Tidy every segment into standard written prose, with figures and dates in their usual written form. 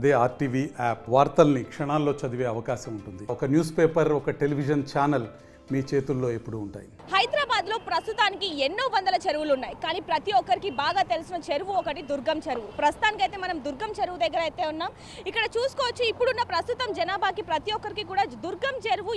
అదే RTV app వార్తల్ని క్షణాల్లో చదివే అవకాశం ఉంటుంది. ఒక న్యూస్ పేపర్, ఒక టెలివిజన్ ఛానల్ మీ చేతుల్లో ఎప్పుడూ ఉంటాయి. హైదరాబాద్లో ప్రస్తుతానికి ఎన్నో వందల చెరువులు ఉన్నాయి, కానీ ప్రతి ఒక్కరికి బాగా తెలిసిన చెరువు ఒకటి దుర్గం చెరువు. ప్రస్తుతానికి అయితే మనం దుర్గం చెరువు దగ్గర అయితే ఉన్నాం. ఇక్కడ చూసుకోవచ్చు, ఇప్పుడున్న ప్రస్తుతం జనాభాకి ప్రతి ఒక్కరికి కూడా దుర్గం చెరువు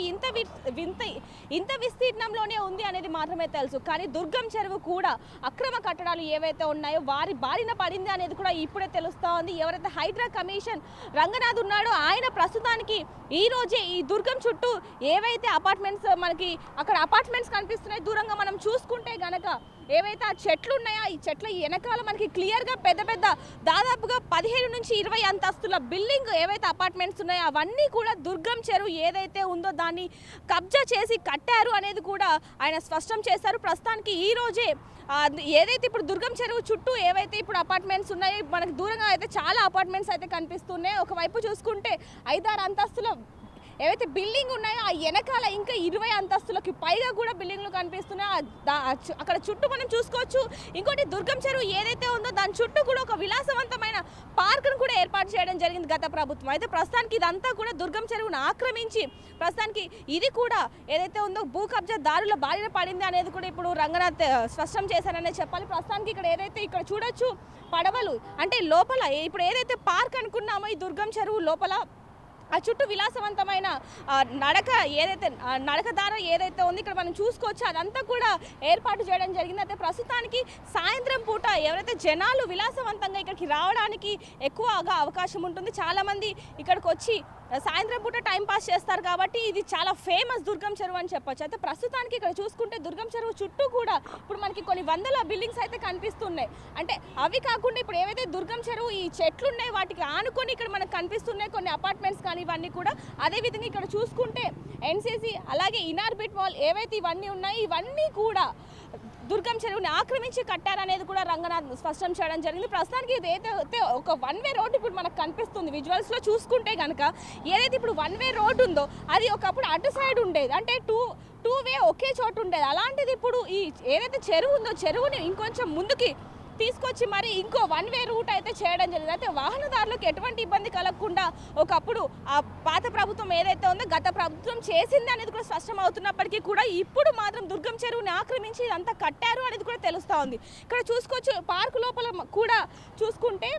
ఇంత విస్తీర్ణంలోనే ఉంది అనేది మాత్రమే తెలుసు. కానీ దుర్గం చెరువు కూడా అక్రమ కట్టడాలు ఏవైతే ఉన్నాయో వారి బారిన పడింది అనేది కూడా ఇప్పుడే తెలుస్తూ ఉంది. ఎవరైతే హైడ్రా కమిషన్ రంగనాథ్ ఉన్నాడో ఆయన ప్రస్తుతానికి ఈ రోజే ఈ దుర్గం చుట్టూ ఏవైతే అపార్ట్మెంట్స్ మనకి అక్కడ అపార్ట్మెంట్స్ కనిపిస్తున్నాయి, దూరంగా మనం చూసుకుంటే గనక ఏవైతే ఆ చెట్లు ఉన్నాయో ఈ చెట్ల వెనకాల మనకి క్లియర్గా పెద్ద పెద్ద దాదాపుగా 15 నుంచి 20 అంతస్తుల బిల్డింగ్ ఏవైతే అపార్ట్మెంట్స్ ఉన్నాయో అవన్నీ కూడా దుర్గం చెరువు ఏదైతే ఉందో దాన్ని కబ్జా చేసి కట్టారు అనేది కూడా ఆయన స్పష్టం చేశారు. ప్రస్తుతానికి ఈ రోజే ఏదైతే ఇప్పుడు దుర్గం చెరువు చుట్టూ ఏవైతే ఇప్పుడు అపార్ట్మెంట్స్ ఉన్నాయో మనకు దూరంగా అయితే చాలా అపార్ట్మెంట్స్ అయితే కనిపిస్తున్నాయి. ఒకవైపు చూసుకుంటే 5-6 అంతస్తుల ఏవైతే బిల్డింగ్ ఉన్నాయో ఆ వెనకాల ఇంకా 20 అంతస్తులకి పైగా కూడా బిల్డింగ్లు కనిపిస్తున్నాయి. అక్కడ చుట్టూ మనం చూసుకోవచ్చు. ఇంకోటి దుర్గం చెరువు ఏదైతే ఉందో దాని చుట్టూ కూడా ఒక విలాసవంతమైన పార్కును కూడా ఏర్పాటు చేయడం జరిగింది గత ప్రభుత్వం. అయితే ప్రస్తుతానికి ఇదంతా కూడా దుర్గం చెరువును ఆక్రమించి ప్రస్తుతానికి ఇది కూడా ఏదైతే ఉందో భూ కబ్జా దారుల బారిన పడింది అనేది కూడా ఇప్పుడు రంగనాథ్ స్పష్టం చేశారనే చెప్పాలి. ప్రస్తుతానికి ఇక్కడ ఏదైతే ఇక్కడ చూడొచ్చు పడవలు అంటే లోపల ఇప్పుడు ఏదైతే పార్క్ అనుకున్నామో ఈ దుర్గం చెరువు లోపల ఆ చుట్టూ విలాసవంతమైన నడకదార ఏదైతే ఉంది ఇక్కడ మనం చూసుకోవచ్చు అదంతా కూడా ఏర్పాటు చేయడం జరిగింది. అయితే ప్రస్తుతానికి సాయంత్రం పూట ఎవరైతే జనాలు విలాసవంతంగా ఇక్కడికి రావడానికి ఎక్కువగా అవకాశం ఉంటుంది. చాలామంది ఇక్కడికి వచ్చి సాయంత్రం పూట టైం పాస్ చేస్తారు కాబట్టి ఇది చాలా ఫేమస్ దుర్గం చెరువు అని చెప్పొచ్చు. అయితే ప్రస్తుతానికి ఇక్కడ చూసుకుంటే దుర్గం చెరువు చుట్టూ కూడా ఇప్పుడు మనకి కొన్ని వందల బిల్డింగ్స్ అయితే కనిపిస్తున్నాయి. అంటే అవి కాకుండా ఇప్పుడు ఏవైతే దుర్గం చెరువు ఈ చెట్లు ఉన్నాయి వాటికి ఆనుకొని ఇక్కడ మనకు కనిపిస్తున్నాయి కొన్ని అపార్ట్మెంట్స్ కానీ ఇవన్నీ కూడా. అదేవిధంగా ఇక్కడ చూసుకుంటే ఎన్సీసీ అలాగే ఇనార్బిట్ మాల్ ఏవైతే ఇవన్నీ ఉన్నాయి ఇవన్నీ కూడా దుర్గం చెరువుని ఆక్రమించి కట్టారనేది కూడా రంగనాథ్ స్పష్టం చేయడం జరిగింది. ప్రస్తుతానికి ఏదైతే ఒక 1 వే రోడ్ ఇప్పుడు మనకు కనిపిస్తుంది విజువల్స్లో చూసుకుంటే కనుక ఏదైతే ఇప్పుడు 1 వే రోడ్ ఉందో అది ఒకప్పుడు అటు సైడ్ ఉండేది, అంటే టూ వే ఒకే చోటు ఉండేది. అలాంటిది ఇప్పుడు ఈ ఏదైతే చెరువు ఉందో చెరువుని ఇంకొంచెం ముందుకి తీసుకొచ్చి మరి ఇంకో 1 వే రూట్ అయితే చేయడం జరిగింది. అయితే వాహనదారులకు ఎటువంటి ఇబ్బంది కలగకుండా ఒకప్పుడు ఆ పాత ప్రభుత్వం ఏదైతే ఉందో గత ప్రభుత్వం చేసింది అనేది కూడా స్పష్టం అవుతున్నప్పటికీ కూడా ఇప్పుడు మాత్రం దుర్గం చెరువుని ఆక్రమించి ఇదంతా కట్టారు అనేది కూడా తెలుస్తూ ఉంది. ఇక్కడ చూసుకోవచ్చు పార్కు లోపల కూడా చూసుకుంటే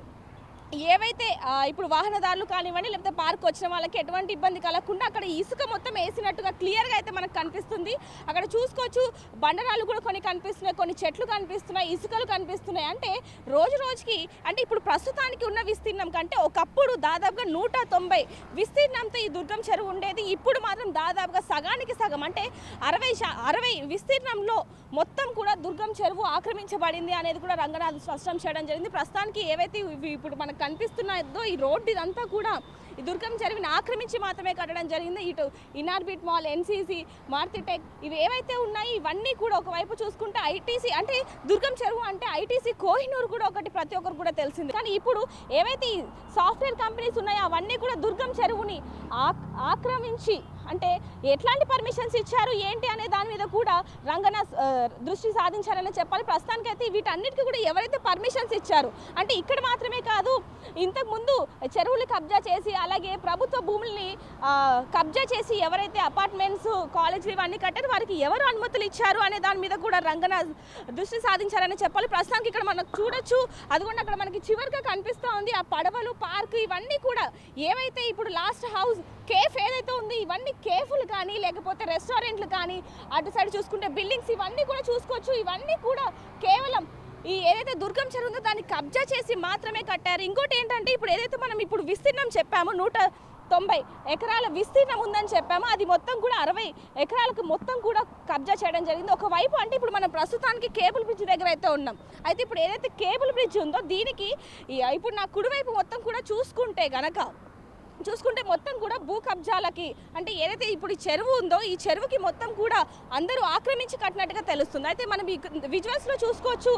ఏవైతే ఇప్పుడు వాహనదారులు కానివ్వండి లేకపోతే పార్క్ వచ్చిన వాళ్ళకి ఎటువంటి ఇబ్బంది కలగకుండా అక్కడ ఇసుక మొత్తం వేసినట్టుగా క్లియర్గా అయితే మనకు కనిపిస్తుంది. అక్కడ చూసుకోవచ్చు బండరాలు కూడా కొన్ని కనిపిస్తున్నాయి, కొన్ని చెట్లు కనిపిస్తున్నాయి, ఇసుకలు కనిపిస్తున్నాయి. అంటే రోజు రోజుకి అంటే ఇప్పుడు ప్రస్తుతానికి ఉన్న విస్తీర్ణం కంటే ఒకప్పుడు దాదాపుగా 190 విస్తీర్ణంతో ఈ దుర్గం చెరువు ఉండేది. ఇప్పుడు మాత్రం దాదాపుగా సగానికి సగం అంటే 60 విస్తీర్ణంలో మొత్తం కూడా దుర్గం చెరువు ఆక్రమించబడింది అనేది కూడా రంగనాథ్ స్పష్టం చేయడం జరిగింది. ప్రస్తుతానికి ఏవైతే ఇప్పుడు మనకు కనిపిస్తున్నదో ఈ రోడ్డు ఇదంతా కూడా ఈ దుర్గం చెరువుని ఆక్రమించి మాత్రమే కట్టడం జరిగింది. ఇటు ఇనార్బిట్ మాల్, ఎన్సీసీ, మారుతిటెక్ ఇవి ఏవైతే ఉన్నాయి ఇవన్నీ కూడా ఒకవైపు చూసుకుంటే ఐటీసీ అంటే దుర్గం చెరువు అంటే ఐటీసీ కోహినూరు కూడా ఒకటి ప్రతి ఒక్కరు కూడా తెలిసింది. కానీ ఇప్పుడు ఏవైతే సాఫ్ట్వేర్ కంపెనీస్ ఉన్నాయో అవన్నీ కూడా దుర్గం చెరువుని ఆక్రమించి అంటే ఎట్లాంటి పర్మిషన్స్ ఇచ్చారు ఏంటి అనే దాని మీద కూడా రంగనాథ్ దృష్టి సాధించారని చెప్పాలి. ప్రస్తుతానికైతే వీటన్నిటికీ కూడా ఎవరైతే పర్మిషన్స్ ఇచ్చారు అంటే ఇక్కడ మాత్రమే కాదు ఇంతకుముందు చెరువులు కబ్జా చేసి అలాగే ప్రభుత్వ భూముల్ని కబ్జా చేసి ఎవరైతే అపార్ట్మెంట్స్ కాలేజీలు ఇవన్నీ కట్టారో వారికి ఎవరు అనుమతులు ఇచ్చారు అనే దాని మీద కూడా రంగనాథ్ దృష్టి సాధించారని చెప్పాలి. ప్రస్తుతానికి ఇక్కడ మనకు చూడొచ్చు అదిగోండి అక్కడ మనకి చివరిగా కనిపిస్తూ ఉంది ఆ పడవలు పార్క్ ఇవన్నీ కూడా ఏవైతే ఇప్పుడు లాస్ట్ హౌస్ కేఫ్ ఏదైతే ఉంది ఇవన్నీ కేఫ్లు కానీ లేకపోతే రెస్టారెంట్లు కానీ అటు సైడ్ చూసుకుంటే బిల్డింగ్స్ ఇవన్నీ కూడా చూసుకోవచ్చు. ఇవన్నీ కూడా కేవలం ఈ ఏదైతే దుర్గం చెరువు ఉందో దాన్ని కబ్జా చేసి మాత్రమే కట్టారు. ఇంకోటి ఏంటంటే ఇప్పుడు ఏదైతే మనం ఇప్పుడు విస్తీర్ణం చెప్పామో 190 ఎకరాల విస్తీర్ణం ఉందని చెప్పామో అది మొత్తం కూడా 60 ఎకరాలకు మొత్తం కూడా కబ్జా చేయడం జరిగింది. ఒకవైపు అంటే ఇప్పుడు మనం ప్రస్తుతానికి కేబుల్ బ్రిడ్జ్ దగ్గర అయితే ఉన్నాం. అయితే ఇప్పుడు ఏదైతే కేబుల్ బ్రిడ్జ్ ఉందో దీనికి ఇప్పుడు నా కుడివైపు మొత్తం కూడా చూసుకుంటే మొత్తం కూడా భూ కబ్జాలకి అంటే ఏదైతే ఇప్పుడు ఈ చెరువు ఉందో ఈ చెరువుకి మొత్తం కూడా అందరూ ఆక్రమించి కట్టినట్టుగా తెలుస్తుంది. అయితే మనం ఈ విజువల్స్లో చూసుకోవచ్చు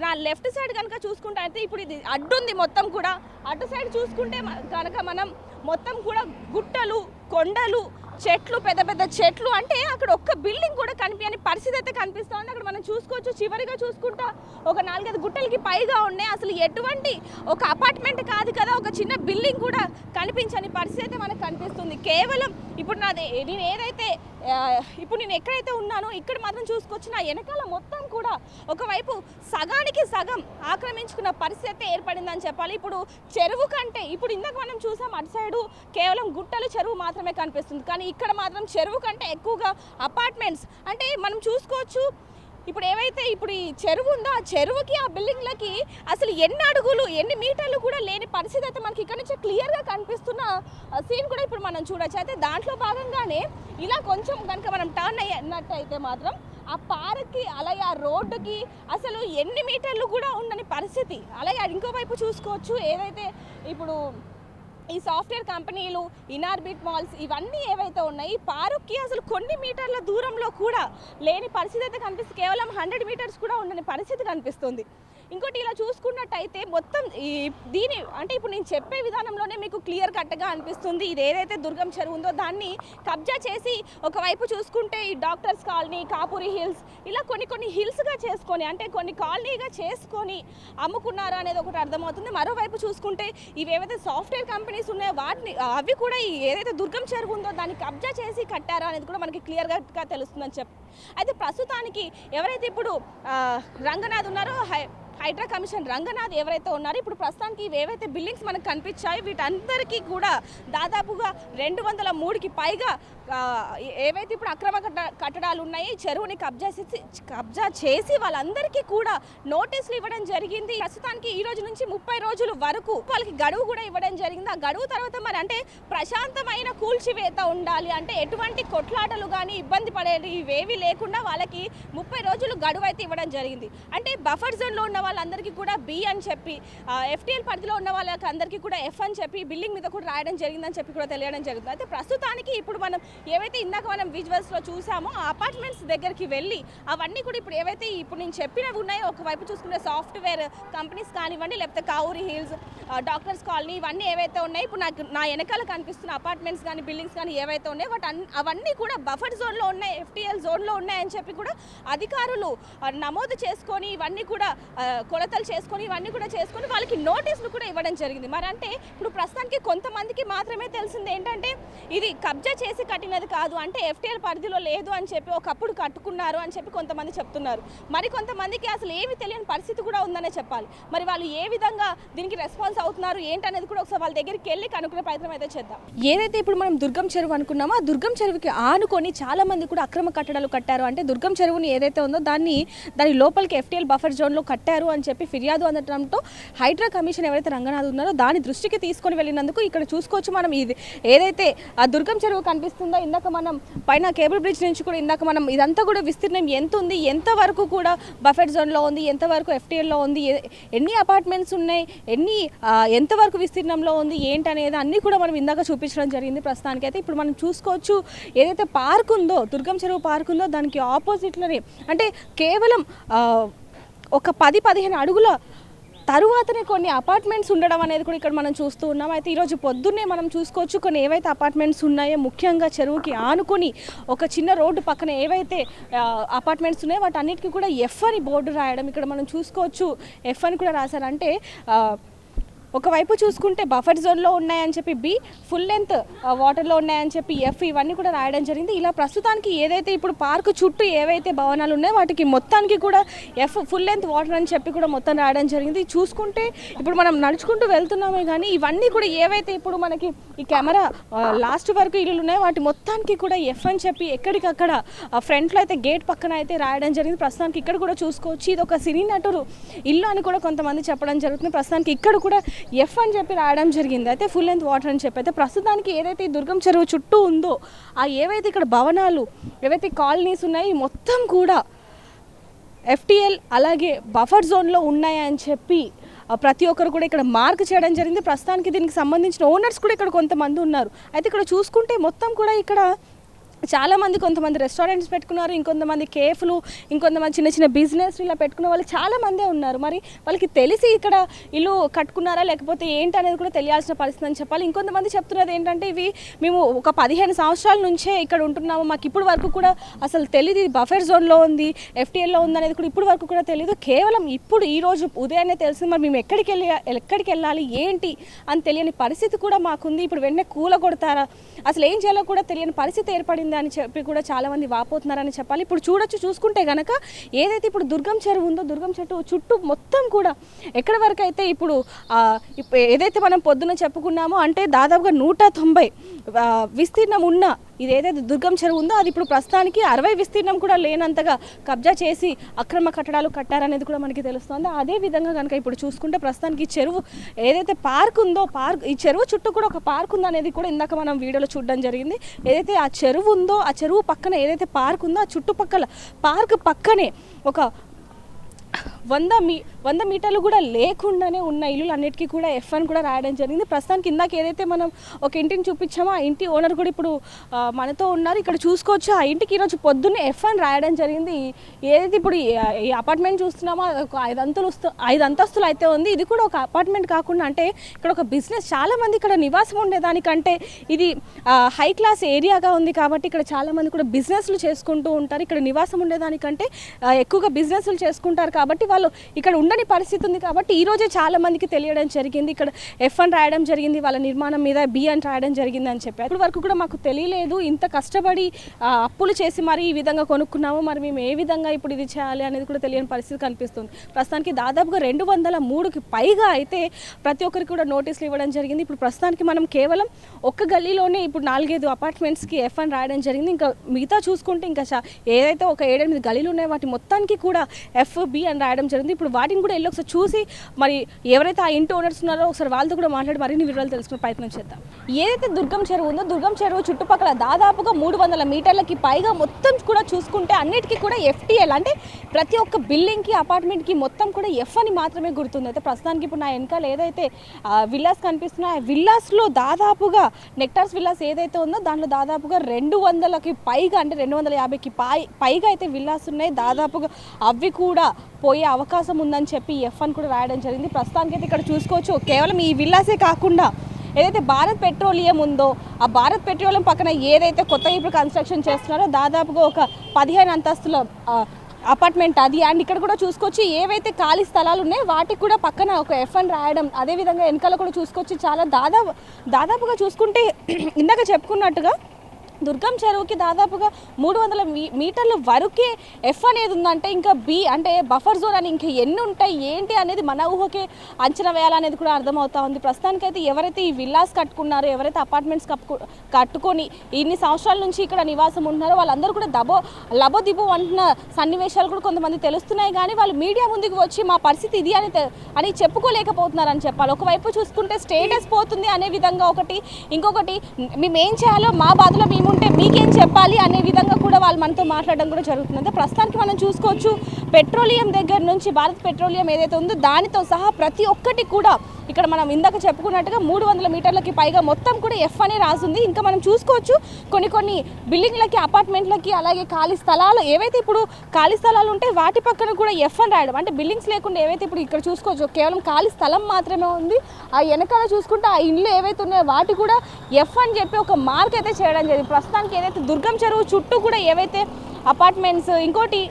నా లెఫ్ట్ సైడ్ కనుక చూసుకుంటే అయితే ఇప్పుడు ఇది అడ్డుంది మొత్తం కూడా. అటు సైడ్ చూసుకుంటే కనుక మనం మొత్తం కూడా గుట్టలు కొండలు చెట్లు, పెద్ద పెద్ద చెట్లు, అంటే అక్కడ ఒక్క బిల్డింగ్ కూడా కనిపించని పరిస్థితి అయితే కనిపిస్తుంది. అక్కడ మనం చూసుకోవచ్చు, చివరిగా చూసుకుంటా ఒక 4-5 గుట్టలకి పైగా ఉన్నాయి. అసలు ఎటువంటి ఒక అపార్ట్మెంట్ కాదు కదా, ఒక చిన్న బిల్డింగ్ కూడా కనిపించని పరిస్థితి అయితే మనకు కనిపిస్తుంది. కేవలం ఇప్పుడు నేను ఏదైతే ఇప్పుడు నేను ఎక్కడైతే ఉన్నానో ఇక్కడ మాత్రం చూసుకొచ్చి నా వెనకాల మొత్తం కూడా ఒకవైపు సగానికి సగం ఆక్రమించుకున్న పరిస్థితి అయితే ఏర్పడిందని చెప్పాలి. ఇప్పుడు చెరువు కంటే, ఇప్పుడు ఇందాక మనం చూసాం అటు సైడు కేవలం గుట్టలు, చెరువు మాత్రమే కనిపిస్తుంది. కానీ ఇక్కడ మాత్రం చెరువు కంటే ఎక్కువగా అపార్ట్మెంట్స్, అంటే మనం చూసుకోవచ్చు ఇప్పుడు ఏవైతే ఇప్పుడు ఈ చెరువు ఉందో ఆ చెరువుకి ఆ బిల్డింగ్లకి అసలు ఎన్ని అడుగులు, ఎన్ని మీటర్లు కూడా లేని పరిస్థితి అయితే మనకి ఇక్కడ నుంచి క్లియర్గా కనిపిస్తున్న సీన్ కూడా ఇప్పుడు మనం చూడొచ్చు. అయితే దాంట్లో భాగంగానే ఇలా కొంచెం కనుక మనం టర్న్ అయ్యినట్టయితే మాత్రం ఆ పార్క్కి అలాగే ఆ రోడ్డుకి అసలు ఎన్ని మీటర్లు కూడా ఉండని పరిస్థితి. అలాగే ఇంకోవైపు చూసుకోవచ్చు, ఏదైతే ఇప్పుడు ఈ సాఫ్ట్వేర్ కంపెనీలు, ఇనార్బిట్ మాల్స్ ఇవన్నీ ఏవైతే ఉన్నాయి, ఈ పార్క్కి అసలు కొన్ని మీటర్ల దూరంలో కూడా లేని పరిస్థితి అయితే కనిపిస్తుంది. కేవలం 100 మీటర్స్ కూడా ఉండని పరిస్థితి కనిపిస్తుంది. ఇంకోటి ఇలా చూసుకున్నట్టయితే మొత్తం దీని అంటే ఇప్పుడు నేను చెప్పే విధానంలోనే మీకు క్లియర్ కట్గా అనిపిస్తుంది. ఇది ఏదైతే దుర్గం చెరువు ఉందో దాన్ని కబ్జా చేసి ఒకవైపు చూసుకుంటే ఈ డాక్టర్స్ కాలనీ, కాపూరి హిల్స్ ఇలా కొన్ని హిల్స్గా చేసుకొని, అంటే కొన్ని కాలనీగా చేసుకొని అమ్ముకున్నారు అనేది ఒకటి అర్థమవుతుంది. మరోవైపు చూసుకుంటే ఇవేవైతే సాఫ్ట్వేర్ కంపెనీస్ ఉన్నాయో వాటిని అవి కూడా ఏదైతే దుర్గం చెరువు ఉందో దాన్ని కబ్జా చేసి కట్టారో అనేది కూడా మనకి క్లియర్గా తెలుస్తుందని చెప్పి. అయితే ప్రస్తుతానికి ఎవరైతే ఇప్పుడు రంగనాథ్ ఉన్నారో, హైడ్రా కమిషన్ రంగనాథ్ ఎవరైతే ఉన్నారో, ఇప్పుడు ప్రస్తుతానికి ఏవైతే బిల్డింగ్స్ మనకు కనిపించాయో వీటందరికీ కూడా దాదాపుగా 203కి పైగా ఏవైతే ఇప్పుడు అక్రమ కట్టడాలు ఉన్నాయి చెరువుని కబ్జా చేసి వాళ్ళందరికీ కూడా నోటీసులు ఇవ్వడం జరిగింది. ప్రస్తుతానికి ఈ రోజు నుంచి 30 రోజుల వరకు వాళ్ళకి గడువు కూడా ఇవ్వడం జరిగింది. ఆ గడువు తర్వాత మరి అంటే ప్రశాంతమైన కూల్చివేత ఉండాలి, అంటే ఎటువంటి కొట్లాటలు కానీ ఇబ్బంది పడేవి ఇవేవి లేకుండా వాళ్ళకి 30 రోజులు గడువు అయితే ఇవ్వడం జరిగింది. అంటే బఫర్ జోన్లో ఉన్న వాళ్ళందరికీ కూడా బి అని చెప్పి, ఎఫ్టీఎల్ పరిధిలో ఉన్న వాళ్ళకి అందరికీ కూడా ఎఫ్ అని చెప్పి బిల్డింగ్ మీద కూడా రాయడం జరిగిందని చెప్పి కూడా తెలియడం జరుగుతుంది. అయితే ప్రస్తుతానికి ఇప్పుడు మనం ఏవైతే ఇందాక మనం విజువల్స్లో చూసామో ఆ అపార్ట్మెంట్స్ దగ్గరికి వెళ్ళి అవన్నీ కూడా ఇప్పుడు ఏవైతే ఇప్పుడు నేను చెప్పినవి ఉన్నాయో, ఒకవైపు చూసుకునే సాఫ్ట్వేర్ కంపెనీస్ కానివ్వండి, లేకపోతే కావూరి హిల్స్, డాక్టర్స్ కాలనీ ఇవన్నీ ఏవైతే ఉన్నాయో ఇప్పుడు నా వెనకాల కనిపిస్తున్న అపార్ట్మెంట్స్ కానీ బిల్డింగ్స్ కానీ ఏవైతే ఉన్నాయో అవన్నీ కూడా బఫర్ జోన్లో ఉన్నాయి, ఎఫ్టీఎల్ జోన్లో ఉన్నాయని చెప్పి కూడా అధికారులు నమోదు చేసుకొని ఇవన్నీ కూడా కొలతలు చేసుకొని ఇవన్నీ కూడా చేసుకొని వాళ్ళకి నోటీసులు కూడా ఇవ్వడం జరిగింది. మరి అంటే ఇప్పుడు ప్రస్తుతానికి కొంతమందికి మాత్రమే తెలిసింది ఏంటంటే ఇది కబ్జా చేసి కట్టినది కాదు, అంటే ఎఫ్టీఎల్ పరిధిలో లేదు అని చెప్పి ఒకప్పుడు కట్టుకున్నారు అని చెప్పి కొంతమంది చెప్తున్నారు. మరి కొంతమందికి అసలు ఏమి తెలియని పరిస్థితి కూడా ఉందనే చెప్పాలి. మరి వాళ్ళు ఏ విధంగా దీనికి రెస్పాన్స్ అవుతున్నారు ఏంటనేది కూడా ఒకసారి వాళ్ళ దగ్గరికి వెళ్ళి కనుక్కునే ప్రయత్నం అయితే చేద్దాం. ఏదైతే ఇప్పుడు మనం దుర్గం చెరువు అనుకున్నామో ఆ దుర్గం చెరువుకి ఆనుకొని చాలా మంది కూడా అక్రమ కట్టడాలు కట్టారు. అంటే దుర్గం చెరువుని ఏదైతే ఉందో దాని లోపలికి ఎఫ్టీఎల్ బఫర్ జోన్లో కట్టారు అని చెప్పి ఫిర్యాదు అందడంతో హైడ్రా కమిషన్ ఎవరైతే రంగనాథ్ ఉన్నారో దాని దృష్టికి తీసుకొని వెళ్ళినందుకు ఇక్కడ చూసుకోవచ్చు మనం. ఇది ఏదైతే ఆ దుర్గం చెరువు కనిపిస్తుందో, ఇందాక మనం పైన కేబుల్ బ్రిడ్జ్ నుంచి కూడా ఇందాక మనం ఇదంతా కూడా విస్తీర్ణం ఎంత ఉంది, ఎంతవరకు కూడా బఫెట్ జోన్లో ఉంది, ఎంతవరకు ఎఫ్టీఎల్లో ఉంది, ఎన్ని అపార్ట్మెంట్స్ ఉన్నాయి, ఎంతవరకు విస్తీర్ణంలో ఉంది ఏంటనేది అన్నీ కూడా మనం ఇందాక చూపించడం జరిగింది. ప్రస్తుతానికి అయితే ఇప్పుడు మనం చూసుకోవచ్చు ఏదైతే పార్క్ ఉందో, దుర్గం చెరువు పార్క్ ఉందో దానికి ఆపోజిట్లోనే, అంటే కేవలం ఒక 10-15 అడుగుల తరువాతనే కొన్ని అపార్ట్మెంట్స్ ఉండడం అనేది కూడా ఇక్కడ మనం చూస్తూ ఉన్నాం. అయితే ఈరోజు పొద్దున్నే మనం చూసుకోవచ్చు కొన్ని ఏవైతే అపార్ట్మెంట్స్ ఉన్నాయో, ముఖ్యంగా చెరువుకి ఆనుకొని ఒక చిన్న రోడ్డు పక్కన ఏవైతే అపార్ట్మెంట్స్ ఉన్నాయో వాటన్నిటికీ కూడా ఎఫ్ అని బోర్డు రాయడం ఇక్కడ మనం చూసుకోవచ్చు. ఎఫ్ అని కూడా రాశారంటే ఒకవైపు చూసుకుంటే బఫర్ జోన్లో ఉన్నాయని చెప్పి బి, ఫుల్ లెంత్ వాటర్లో ఉన్నాయని చెప్పి ఎఫ్, ఇవన్నీ కూడా రాయడం జరిగింది. ఇలా ప్రస్తుతానికి ఏదైతే ఇప్పుడు పార్కు చుట్టూ ఏవైతే భవనాలు ఉన్నాయో వాటికి మొత్తానికి కూడా ఎఫ్, ఫుల్ లెంత్ వాటర్ అని చెప్పి కూడా మొత్తం రాయడం జరిగింది. చూసుకుంటే ఇప్పుడు మనం నడుచుకుంటూ వెళ్తున్నామే కానీ ఇవన్నీ కూడా ఏవైతే ఇప్పుడు మనకి ఈ కెమెరా లాస్ట్ వరకు ఇల్లు ఉన్నాయో వాటి మొత్తానికి కూడా ఎఫ్ అని చెప్పి ఎక్కడికక్కడ ఫ్రంట్లో అయితే గేట్ పక్కన అయితే రాయడం జరిగింది. ప్రస్తుతానికి ఇక్కడ కూడా చూసుకోవచ్చు ఇది ఒక సినీ నటుడు ఇల్లు అని కూడా కొంతమంది చెప్పడం జరుగుతుంది. ప్రస్తుతానికి ఇక్కడ కూడా ఎఫ్ అని చెప్పి రాయడం జరిగింది. అయితే ఫుల్ లెంత్ వాటర్ అని చెప్పి అయితే ప్రస్తుతానికి ఏదైతే ఈ దుర్గం చెరువు చుట్టూ ఉందో ఆ ఏవైతే ఇక్కడ భవనాలు, ఏవైతే కాలనీస్ ఉన్నాయి మొత్తం కూడా ఎఫ్టీఎల్ అలాగే బఫర్ జోన్లో ఉన్నాయని చెప్పి ప్రతి ఒక్కరు కూడా ఇక్కడ మార్క్ చేయడం జరిగింది. ప్రస్తుతానికి దీనికి సంబంధించిన ఓనర్స్ కూడా ఇక్కడ కొంతమంది ఉన్నారు. అయితే ఇక్కడ చూసుకుంటే మొత్తం కూడా ఇక్కడ చాలామంది కొంతమంది రెస్టారెంట్స్ పెట్టుకున్నారు, ఇంకొంతమంది కేఫ్లు, ఇంకొంతమంది చిన్న చిన్న బిజినెస్ ఇలా పెట్టుకున్న వాళ్ళు చాలామందే ఉన్నారు. మరి వాళ్ళకి తెలిసి ఇక్కడ ఇల్లు కట్టుకున్నారా లేకపోతే ఏంటి అనేది కూడా తెలియాల్సిన పరిస్థితి అని చెప్పాలి. ఇంకొంతమంది చెప్తున్నది ఏంటంటే ఇవి మేము ఒక 15 సంవత్సరాల నుంచే ఇక్కడ ఉంటున్నాము, మాకు ఇప్పుడు వరకు కూడా అసలు తెలియదు ఇది బఫర్ జోన్లో ఉంది, ఎఫ్టీఎల్లో ఉంది అనేది కూడా ఇప్పుడు వరకు కూడా తెలియదు. కేవలం ఇప్పుడు ఈరోజు ఉదయాన్నే తెలిసింది. మరి మేము ఎక్కడికి వెళ్ళాలి ఏంటి అని తెలియని పరిస్థితి కూడా మాకుంది. ఇప్పుడు వెంటనే కూలగొడతారా, అసలు ఏం చేయాలో కూడా తెలియని పరిస్థితి ఏర్పడింది అని చెప్పి కూడా చాలామంది వాపోతున్నారని చెప్పాలి. ఇప్పుడు చూసుకుంటే కనుక ఏదైతే ఇప్పుడు దుర్గం చెరువు ఉందో, దుర్గం చెట్టు చుట్టూ మొత్తం కూడా ఎక్కడి వరకు అయితే ఇప్పుడు ఏదైతే మనం పొద్దున చెప్పుకున్నామో అంటే దాదాపుగా 190 విస్తీర్ణం ఉన్న ఇది ఏదైతే దుర్గం చెరువు ఉందో అది ఇప్పుడు ప్రస్తుతానికి 60 విస్తీర్ణం కూడా లేనంతగా కబ్జా చేసి అక్రమ కట్టడాలు కట్టారనేది కూడా మనకి తెలుస్తుంది. అదే విధంగా కనుక ఇప్పుడు చూసుకుంటే ప్రస్తుతానికి ఈ చెరువు ఏదైతే పార్క్ ఉందో ఈ చెరువు చుట్టూ కూడా ఒక పార్క్ ఉందో అనేది కూడా ఇందాక మనం వీడియోలో చూడడం జరిగింది. ఏదైతే ఆ చెరువు ఉందో ఆ చెరువు పక్కన ఏదైతే పార్క్ ఉందో ఆ చుట్టుపక్కల పార్క్ పక్కనే ఒక 100 మీటర్లు కూడా లేకుండానే ఉన్న ఇల్లులు అన్నిటికీ కూడా F1 కూడా రాయడం జరిగింది. ప్రస్తుతానికి ఇందాక ఏదైతే మనం ఒక ఇంటిని చూపించామో ఆ ఇంటి ఓనర్ కూడా ఇప్పుడు మనతో ఉన్నారు. ఇక్కడ చూసుకోవచ్చు ఆ ఇంటికి ఈరోజు పొద్దున్నే F1 రాయడం జరిగింది. ఏదైతే ఇప్పుడు ఈ అపార్ట్మెంట్ చూస్తున్నామో ఒక 5 అంతస్తులు అయితే ఉంది. ఇది కూడా ఒక అపార్ట్మెంట్ కాకుండా అంటే ఇక్కడ ఒక బిజినెస్, చాలామంది ఇక్కడ నివాసం ఉండేదానికంటే ఇది హై క్లాస్ ఏరియాగా ఉంది కాబట్టి ఇక్కడ చాలామంది కూడా బిజినెస్లు చేసుకుంటూ ఉంటారు. ఇక్కడ నివాసం ఉండేదానికంటే ఎక్కువగా బిజినెస్లు చేసుకుంటారు కాబట్టి వాళ్ళు ఇక్కడ ఉండని పరిస్థితి ఉంది. కాబట్టి ఈరోజే చాలా మందికి తెలియడం జరిగింది. ఇక్కడ F1 రాయడం జరిగింది, వాళ్ళ నిర్మాణం మీద B అని రాయడం జరిగింది అని చెప్పారు. ఇప్పుడు వరకు కూడా మాకు తెలియలేదు, ఇంత కష్టపడి అప్పులు చేసి మరి ఈ విధంగా కొనుక్కున్నాము, మరి మేము ఏ విధంగా ఇప్పుడు ఇది చేయాలి అనేది కూడా తెలియని పరిస్థితి కనిపిస్తుంది. ప్రస్తుతానికి దాదాపుగా 203కి పైగా అయితే ప్రతి ఒక్కరికి కూడా నోటీసులు ఇవ్వడం జరిగింది. ఇప్పుడు ప్రస్తుతానికి మనం కేవలం ఒక్క గల్లీలోనే ఇప్పుడు 4-5 అపార్ట్మెంట్స్కి F1 రాయడం జరిగింది. ఇంకా మిగతా చూసుకుంటే ఇంకా ఏదైతే ఒక 7-8 గల్లీలు ఉన్నాయో వాటి మొత్తానికి కూడా FB అని రాయడం జరిగింది. ఇప్పుడు వాటిని కూడా వెళ్ళి ఒకసారి చూసి మరి ఎవరైతే ఆ ఇంటి ఓనర్స్ ఉన్నారో ఒకసారి వాళ్ళతో కూడా మాట్లాడి మరిన్ని వివరాలు తెలుసుకునే ప్రయత్నం చేద్దాం. ఏదైతే దుర్గం చెరువు ఉందో దుర్గం చెరువు చుట్టుపక్కల దాదాపుగా 300 మీటర్లకి పైగా మొత్తం కూడా చూసుకుంటే అన్నిటికీ కూడా FTL అంటే ప్రతి ఒక్క బిల్డింగ్కి అపార్ట్మెంట్కి మొత్తం కూడా F అని మాత్రమే గుర్తుంది. అయితే ప్రస్తుతానికి ఇప్పుడు నా వెనకాల ఏదైతే విల్లాస్ కనిపిస్తున్నాయో ఆ విల్లాస్లో దాదాపుగా నెక్టార్స్ విల్లాస్ ఏదైతే ఉందో దాంట్లో దాదాపుగా 200కి పైగా అంటే 250కి పైగా అయితే విల్లాస్ ఉన్నాయి. దాదాపుగా అవి కూడా పోయే అవకాశం ఉందని చెప్పి F1 కూడా రాయడం జరిగింది. ప్రస్తుతానికి అయితే ఇక్కడ చూసుకోవచ్చు కేవలం ఈ విల్లాసే కాకుండా ఏదైతే భారత్ పెట్రోలియం ఉందో ఆ భారత్ పెట్రోలియం పక్కన ఏదైతే కొత్తగా ఇప్పుడు కన్స్ట్రక్షన్ చేస్తున్నారో దాదాపుగా ఒక 15 అంతస్తుల అపార్ట్మెంట్ అది. అండ్ ఇక్కడ కూడా చూసుకోవచ్చు ఏవైతే ఖాళీ స్థలాలు ఉన్నాయో వాటికి కూడా పక్కన ఒక F1 రాయడం, అదేవిధంగా వెనకాల కూడా చూసుకోవచ్చు చాలా దాదాపుగా చూసుకుంటే ఇందాక చెప్పుకున్నట్టుగా దుర్గం చెరువుకి దాదాపుగా 300 మీటర్ల వరకే F అనేది ఉందంటే ఇంకా B అంటే బఫర్ జోన్ అని ఇంకా ఎన్ని ఉంటాయి ఏంటి అనేది మన ఊహకే అంచనా వేయాలనేది కూడా అర్థమవుతా ఉంది. ప్రస్తుతానికైతే ఎవరైతే ఈ విల్లాస్ కట్టుకున్నారో, ఎవరైతే అపార్ట్మెంట్స్ కట్టుకొని ఇన్ని సంవత్సరాల నుంచి ఇక్కడ నివాసం ఉంటున్నారో వాళ్ళందరూ కూడా లబోదిబో అంటున్న సన్నివేశాలు కూడా కొంతమంది తెలుస్తున్నాయి. కానీ వాళ్ళు మీడియా ముందుకు వచ్చి మా పరిస్థితి ఇది అని చెప్పుకోలేకపోతున్నారని చెప్పాలి. ఒకవైపు చూసుకుంటే స్టేటస్ పోతుంది అనే విధంగా ఒకటి, ఇంకొకటి మేమేం చేయాలో మా బాధలో మేము ఉంటే మీకేం చెప్పాలి అనే విధంగా కూడా వాళ్ళు మనతో మాట్లాడడం కూడా జరుగుతుంది. ప్రస్తుతానికి మనం చూసుకోవచ్చు పెట్రోలియం దగ్గర నుంచి భారత్ పెట్రోలియం ఏదైతే ఉందో దానితో సహా ప్రతి ఒక్కటి కూడా ఇక్కడ మనం ఇందాక చెప్పుకున్నట్టుగా 300 మీటర్లకి పైగా మొత్తం కూడా F అనే రాసుంది. ఇంకా మనం చూసుకోవచ్చు కొన్ని బిల్డింగ్లకి, అపార్ట్మెంట్లకి, అలాగే ఖాళీ స్థలాలు ఏవైతే ఇప్పుడు ఖాళీ స్థలాలు ఉంటే వాటి పక్కన కూడా F అని రాయడం, అంటే బిల్డింగ్స్ లేకుండా ఏవైతే ఇప్పుడు ఇక్కడ చూసుకోవచ్చు కేవలం ఖాళీ స్థలం మాత్రమే ఉంది. ఆ వెనకాల చూసుకుంటే ఆ ఇండ్లు ఏవైతే ఉన్నాయో వాటి కూడా F అని చెప్పి ఒక మార్క్ అయితే చేయడం జరిగింది. ప్రస్తుతానికి ఏదైతే దుర్గం చెరువు చుట్టూ కూడా ఏవైతే అపార్ట్మెంట్స్, ఇంకోటి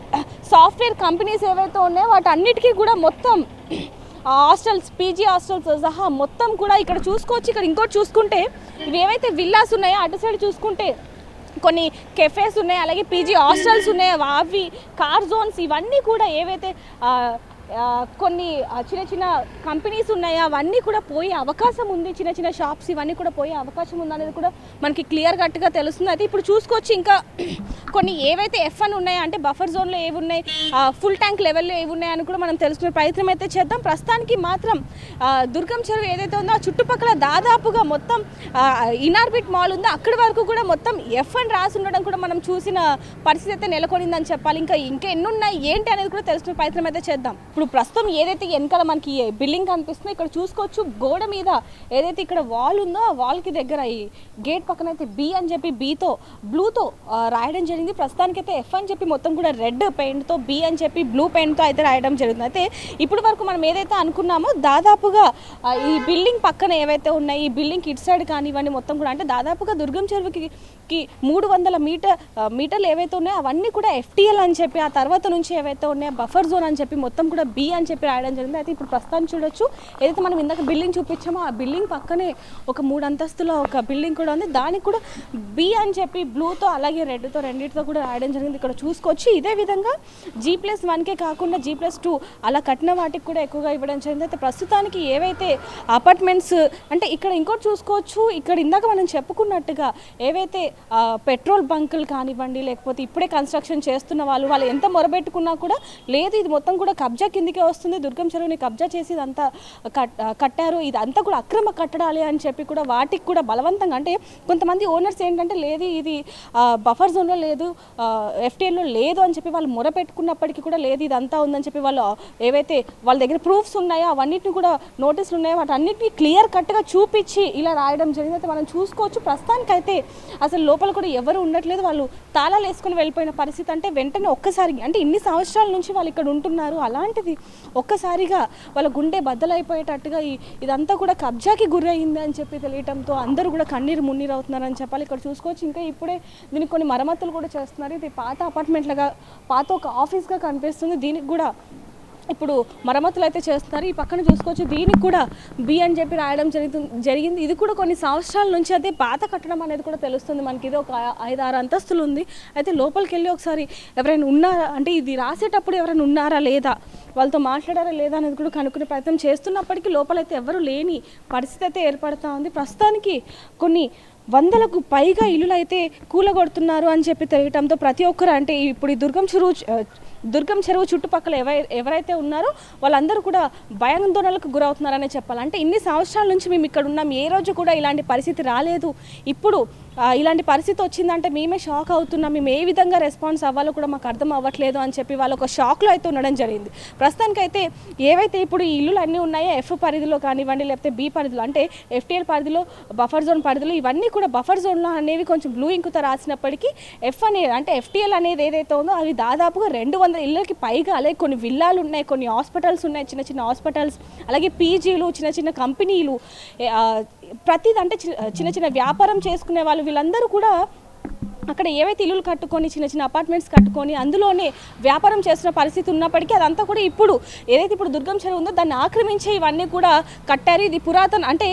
సాఫ్ట్వేర్ కంపెనీస్ ఏవైతే ఉన్నాయో వాటి అన్నిటికీ కూడా మొత్తం హాస్టల్స్, పీజీ హాస్టల్స్ సహా మొత్తం కూడా ఇక్కడ చూసుకోవచ్చు. ఇక్కడ ఇంకోటి చూసుకుంటే ఇవి ఏవైతే విల్లాస్ ఉన్నాయో అటు సైడ్ చూసుకుంటే కొన్ని కెఫేస్ ఉన్నాయి, అలాగే పీజీ హాస్టల్స్ ఉన్నాయి, అవి కార్ జోన్స్ ఇవన్నీ కూడా ఏవైతే కొన్ని చిన్న కంపెనీస్ ఉన్నాయో అవన్నీ కూడా పోయే అవకాశం ఉంది. చిన్న షాప్స్ ఇవన్నీ కూడా పోయే అవకాశం ఉంది అనేది కూడా మనకి క్లియర్ కట్గా తెలుస్తుంది. అయితే ఇప్పుడు చూసుకోవచ్చు ఇంకా కొన్ని ఏవైతే F1 ఉన్నాయో అంటే బఫర్ జోన్లో ఏవి ఉన్నాయి, ఫుల్ ట్యాంక్ లెవెల్లో ఏవి ఉన్నాయని కూడా మనం తెలుసుకునే ప్రయత్నం అయితే చేద్దాం. ప్రస్తుతానికి మాత్రం దుర్గం చెరువు ఏదైతే ఉందో ఆ చుట్టుపక్కల దాదాపుగా మొత్తం ఇనార్బిట్ మాల్ ఉందో అక్కడి వరకు కూడా మొత్తం F1 రాసి ఉండడం కూడా మనం చూసిన పరిస్థితి అయితే నెలకొనిందని చెప్పాలి. ఇంకా ఎన్ని ఉన్నాయి ఏంటి అనేది కూడా తెలుసుకునే ప్రయత్నం అయితే చేద్దాం. ఇప్పుడు ప్రస్తుతం ఏదైతే వెనకాల మనకి బిల్డింగ్ కనిపిస్తుందో ఇక్కడ చూసుకోవచ్చు గోడ మీద ఏదైతే ఇక్కడ వాల్ ఉందో ఆ వాల్కి దగ్గర ఈ గేట్ పక్కన అయితే బి అని చెప్పి బీతో బ్లూతో రాయడం జరిగింది. ప్రస్తుతానికైతే ఎఫ్ అని చెప్పి మొత్తం కూడా రెడ్ పెయింట్తో బి అని చెప్పి బ్లూ పెయింట్తో అయితే రాయడం జరుగుతుంది. అయితే ఇప్పటి వరకు మనం ఏదైతే అనుకున్నామో దాదాపుగా ఈ బిల్డింగ్ పక్కన ఏవైతే ఉన్నాయి ఈ బిల్డింగ్ ఇటు సైడ్ కానివ్వండి మొత్తం కూడా అంటే దాదాపుగా దుర్గం చెరువుకి 300 మీటర్లు ఏవైతే ఉన్నాయో అవన్నీ కూడా ఎఫ్టీఎల్ అని చెప్పి ఆ తర్వాత నుంచి ఏవైతే ఉన్నాయో బఫర్ జోన్ అని చెప్పి మొత్తం కూడా బి అని చెప్పి రాయడం జరిగింది. అయితే ఇప్పుడు ప్రస్తుతానికి చూడొచ్చు ఏదైతే మనం ఇందాక బిల్డింగ్ చూపించామో ఆ బిల్డింగ్ పక్కనే ఒక 3 అంతస్తుల ఒక బిల్డింగ్ కూడా ఉంది. దానికి కూడా బి అని చెప్పి బ్లూతో అలాగే రెడ్తో రెండింటితో కూడా రాయడం జరిగింది. ఇక్కడ చూసుకోవచ్చు ఇదే విధంగా G+1కే కాకుండా G+2 అలా కట్టిన వాటికి కూడా ఎక్కువగా ఇవ్వడం జరిగింది. అయితే ప్రస్తుతానికి ఏవైతే అపార్ట్మెంట్స్ అంటే ఇక్కడ ఇంకోటి చూసుకోవచ్చు ఇక్కడ ఇందాక మనం చెప్పుకున్నట్టుగా ఏవైతే పెట్రోల్ బంకులు కానివ్వండి లేకపోతే ఇప్పుడే కన్స్ట్రక్షన్ చేస్తున్న వాళ్ళు ఎంత మొరబెట్టుకున్నా కూడా లేదు ఇది మొత్తం కూడా కబ్జా కిందికే వస్తుంది, దుర్గం చెరువుని కబ్జా చేసి ఇదంతా కట్టారు, ఇదంతా కూడా అక్రమ కట్టడాలి అని చెప్పి కూడా వాటికి కూడా బలవంతంగా అంటే కొంతమంది ఓనర్స్ ఏంటంటే లేదు ఇది బఫర్ జోన్లో లేదు ఎఫ్టీఎల్లో లేదు అని చెప్పి వాళ్ళు మొరపెట్టుకున్నప్పటికీ కూడా లేదు ఇదంతా ఉందని చెప్పి వాళ్ళు ఏవైతే వాళ్ళ దగ్గర ప్రూఫ్స్ ఉన్నాయో అవన్నిటిని కూడా నోటీసులు ఉన్నాయో వాటన్నిటిని క్లియర్ కట్గా చూపించి ఇలా రాయడం జరిగింది. అయితే మనం చూసుకోవచ్చు ప్రస్తుతానికైతే అసలు లోపల కూడా ఎవరు ఉండట్లేదు, వాళ్ళు తాళాలు వేసుకొని వెళ్ళిపోయిన పరిస్థితి. అంటే వెంటనే ఒక్కసారి అంటే ఇన్ని సంవత్సరాల నుంచి వాళ్ళు ఇక్కడ ఉంటున్నారు అలాంటిది ఒక్కసారిగా వాళ్ళ గుండె బద్దలైపోయేటట్టుగా ఇదంతా కూడా కబ్జాకి గురి అయింది అని చెప్పి తెలియటంతో అందరూ కూడా కన్నీరు మున్నీరు అవుతున్నారని చెప్పాలి. ఇక్కడ చూసుకోవచ్చు ఇంకా ఇప్పుడే దీనికి కొన్ని మరమ్మతులు కూడా చేస్తున్నారు. ఇది పాత అపార్ట్మెంట్లుగా పాత ఒక ఆఫీస్గా కనిపిస్తుంది, దీనికి కూడా ఇప్పుడు మరమ్మతులు అయితే చేస్తున్నారు. ఈ పక్కన చూసుకోవచ్చు దీనికి కూడా బి అని చెప్పి రాయడం జరిగింది. ఇది కూడా కొన్ని సంవత్సరాల నుంచి అయితే పాత కట్టడం అనేది కూడా తెలుస్తుంది మనకి. ఇది ఒక 5-6 అంతస్తులు ఉంది. అయితే లోపలికి వెళ్ళి ఒకసారి ఎవరైనా ఉన్నారా అంటే ఇది రాసేటప్పుడు ఎవరైనా ఉన్నారా లేదా వాళ్ళతో మాట్లాడారా లేదా అనేది కూడా కనుక్కునే ప్రయత్నం చేస్తున్నప్పటికీ లోపలైతే ఎవరు లేని పరిస్థితి అయితే ఏర్పడుతూ ఉంది. ప్రస్తుతానికి కొన్ని 100కు పైగా ఇల్లులు అయితే కూలగొడుతున్నారు అని చెప్పి తెలియటంతో ప్రతి ఒక్కరు అంటే ఇప్పుడు ఈ దుర్గం చెరువు చుట్టుపక్కల ఎవరైతే ఉన్నారో వాళ్ళందరూ కూడా భయాందోళనలకు గురవుతున్నారనే చెప్పాలి. అంటే ఇన్ని సంవత్సరాల నుంచి మేము ఇక్కడ ఉన్నాం, ఏ రోజు కూడా ఇలాంటి పరిస్థితి రాలేదు, ఇప్పుడు ఇలాంటి పరిస్థితి వచ్చిందంటే మేమే షాక్ అవుతున్నాం, మేము ఏ విధంగా రెస్పాన్స్ అవ్వాలో కూడా మాకు అర్థం అవ్వట్లేదు అని చెప్పి వాళ్ళు ఒక షాక్లో అయితే ఉండడం జరిగింది. ప్రస్తుతానికైతే ఏవైతే ఇప్పుడు ఈ ఇల్లులు అన్నీ ఉన్నాయో ఎఫ్ పరిధిలో కానివ్వండి లేకపోతే బి పరిధిలో అంటే ఎఫ్టీఎల్ పరిధిలో బఫర్ జోన్ పరిధిలో ఇవన్నీ కూడా బఫర్ జోన్లో అనేవి కొంచెం బ్లూ ఇంకుతో రాసినప్పటికీ ఎఫ్ అనేది అంటే ఎఫ్టీఎల్ అనేది ఏదైతే ఉందో అవి దాదాపుగా 200 ఇళ్ళకి పైగా అలాగే కొన్ని విల్లాలు ఉన్నాయి, కొన్ని హాస్పిటల్స్ ఉన్నాయి, చిన్న హాస్పిటల్స్ అలాగే పీజీలు చిన్న కంపెనీలు ప్రతిది అంటే చిన్న వ్యాపారం చేసుకునే వాళ్ళు వీళ్ళందరూ కూడా అక్కడ ఏవైతే ఇల్లులు కట్టుకొని చిన్న అపార్ట్మెంట్స్ కట్టుకొని అందులోనే వ్యాపారం చేస్తున్న పరిస్థితి ఉన్నప్పటికీ అదంతా కూడా ఇప్పుడు ఏదైతే ఇప్పుడు దుర్గం చెరువు ఉందో దాన్ని ఆక్రమించే ఇవన్నీ కూడా కట్టారు. ఇది పురాతన అంటే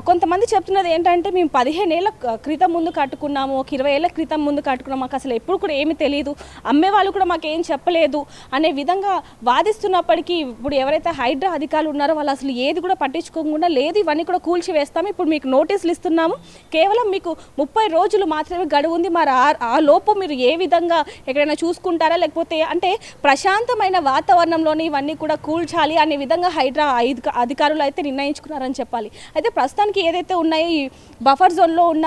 కొంతమంది చెప్తున్నది ఏంటంటే మేము 15 ఏళ్ల క్రితం ముందు కట్టుకున్నాము, ఒక 20 ఏళ్ల క్రితం ముందు కట్టుకున్నాము, మాకు అసలు ఎప్పుడు కూడా ఏమీ తెలియదు, అమ్మే వాళ్ళు కూడా మాకు ఏం చెప్పలేదు అనే విధంగా వాదిస్తున్నప్పటికీ ఇప్పుడు ఎవరైతే హైడ్రా అధికారులు ఉన్నారో వాళ్ళు అసలు ఏది కూడా పట్టించుకోకుండా లేదు ఇవన్నీ కూడా కూల్చి వేస్తాము, ఇప్పుడు మీకు నోటీసులు ఇస్తున్నాము, కేవలం మీకు 30 రోజులు మాత్రమే గడువు ఉంది, మరి ఆ లోపు మీరు ఏ విధంగా ఎక్కడైనా చూసుకుంటారా లేకపోతే అంటే ప్రశాంతమైన వాతావరణంలోనే ఇవన్నీ కూడా కూల్చాలి అనే విధంగా హైడ్రా అధికారులు అయితే నిర్ణయించుకున్నారని చెప్పాలి. అయితే ప్రస్తుతానికి ఏదైతే ఉన్నాయో ఈ బఫర్ జోన్లో ఉన్న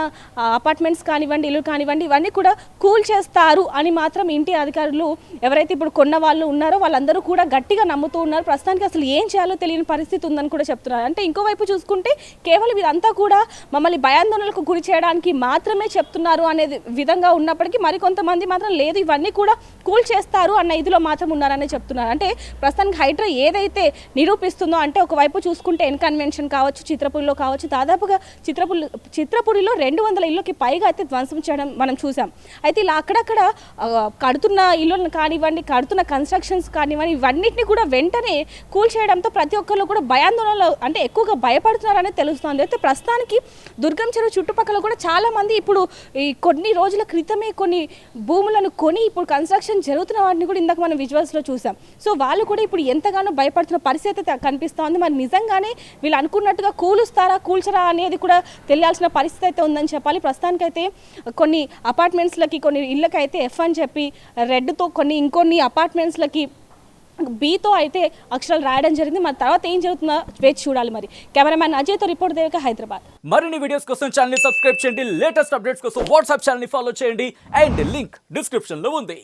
అపార్ట్మెంట్స్ కానివ్వండి ఇల్లు కానివ్వండి ఇవన్నీ కూడా కూల్ చేస్తారు అని మాత్రం ఇంటి అధికారులు ఎవరైతే ఇప్పుడు కొన్న వాళ్ళు ఉన్నారో వాళ్ళందరూ కూడా గట్టిగా నమ్ముతూ ఉన్నారు. ప్రస్తుతానికి అసలు ఏం చేయాలో తెలియని పరిస్థితి ఉందని కూడా చెప్తున్నారు. అంటే ఇంకోవైపు చూసుకుంటే కేవలం ఇదంతా కూడా మమ్మల్ని భయాందోళనలకు గురి చేయడానికి మాత్రమే చెప్తున్నారు అనేది విధంగా ఉన్నప్పటికీ మరికొంతమంది మాత్రం లేదు ఇవన్నీ కూడా కూల్ చేస్తారు అన్న ఇదిలో మాత్రం ఉన్నారని చెప్తున్నారు. అంటే ప్రస్తుతానికి హైడ్రా ఏదైతే నిరూపిస్తుందో అంటే ఒకవైపు చూసుకుంటే ఎన్ కన్వెన్షన్ కావచ్చు చిత్రపురిలో కావచ్చు దాదాపుగా చిత్రపురిలో 200 ఇళ్ళకి పైగా అయితే ధ్వంసం చేయడం మనం చూసాం. అయితే ఇలా అక్కడక్కడ కడుతున్న ఇల్లులను కానివ్వండి కడుతున్న కన్స్ట్రక్షన్స్ కానివ్వండి ఇవన్నిటిని కూడా వెంటనే కూల్ చేయడంతో ప్రతి ఒక్కరు కూడా భయాందోళనలో అంటే ఎక్కువగా భయపడుతున్నారని తెలుస్తుంది. అయితే ప్రస్తుతానికి దుర్గం చెరువు చుట్టుపక్కల కూడా చాలామంది ఇప్పుడు ఈ కొన్ని రోజుల క్రితమే కొన్ని భూములను కొని ఇప్పుడు కన్స్ట్రక్షన్ జరుగుతున్న వాటిని కూడా ఇందాక మనం విజువల్స్లో చూసాం. సో వాళ్ళు కూడా ఇప్పుడు ఎంతగానో భయపడుతున్న పరిస్థితి కనిపిస్తోంది. మరి నిజంగానే వీళ్ళు అనుకున్నట్టుగా కూలుస్తారా కూల్చరా అనేది కూడా తెలియాల్సిన పరిస్థితి అయితే ఉందని చెప్పాలి. ప్రస్తుతానికైతే కొన్ని అపార్ట్మెంట్స్లకి కొన్ని ఇళ్ళకైతే ఎఫ్ అని చెప్పి రెడ్తో ఇంకొన్ని అపార్ట్మెంట్స్లకి బీతో అయితే అక్షరాలు రాయడం జరిగింది. మరి తర్వాత ఏం జరుగుతుందో వేచి చూడాలి. మరి కెమెరామ్యాన్ అజయ్తో రిపోర్ట్ దేవిక హైదరాబాద్. మరిన్ని వీడియోస్ కోసం ఛానల్ ని సబ్స్క్రైబ్ చేయండి, లేటెస్ట్ అప్డేట్స్ కోసం వాట్సాప్ ఛానల్ ని ఫాలో చేయండి అండ్ లింక్ డిస్క్రిప్షన్ లో ఉంది.